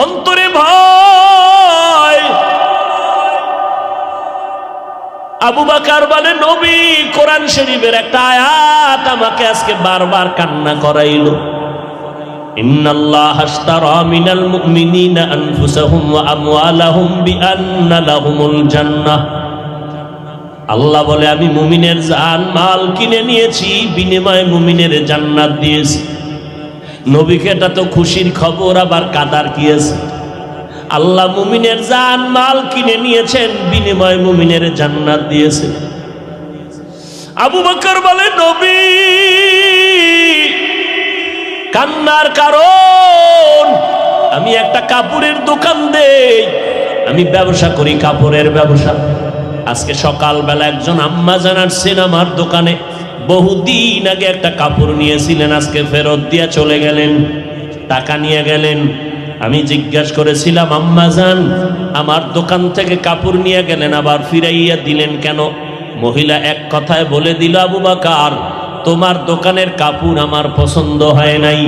অন্তরে ভয়। আবু বকর বলে, নবী কোরআন শরীফের একটা আয়াত আমাকে আজকে বারবার কান্না করাইলো। ইন্নাল্লাহা আশতারা মিনাল মুমিনিনা আনফুসাহুম ওয়া আমওয়ালাহুম বিআন্না লাহুমুল জান্নাহ। আল্লাহ বলে, আমি মুমিনের জান মাল কিনে নিয়েছি, বিনিময়ে মুমিনের জান্নাত দিয়েছি। নবীকে এটা তো খুশির খবর, আবার কাদার কি আছে? আল্লাহ মুমিনের জান মাল কিনে নিয়েছেন, বিনিময়ে মুমিনের জান্নাত দিয়েছে। আবু বকর বলে, নবী কান্নার কারণ, আমি একটা কাপড়ের দোকান দেই, আমি ব্যবসা করি, কাপড়ের ব্যবসা। আজকে সকালবেলা একজন আম্মা জান আসছেন আমার দোকানে, বহুদিন আগে একটা কাপড় নিয়েছিলেন, আজকে ফেরত দিয়ে চলে গেলেন, টাকা নিয়ে গেলেন। আমি জিজ্ঞাসা করেছিলাম, আম্মা জান আমার দোকান থেকে কাপড় নিয়ে গেলেন, আবার ফিরাইয়া দিলেন কেন? মহিলা এক কথায় বলে দিল, আবু বকর তোমার দোকানের কাপড় আমার পছন্দ হয় নাই।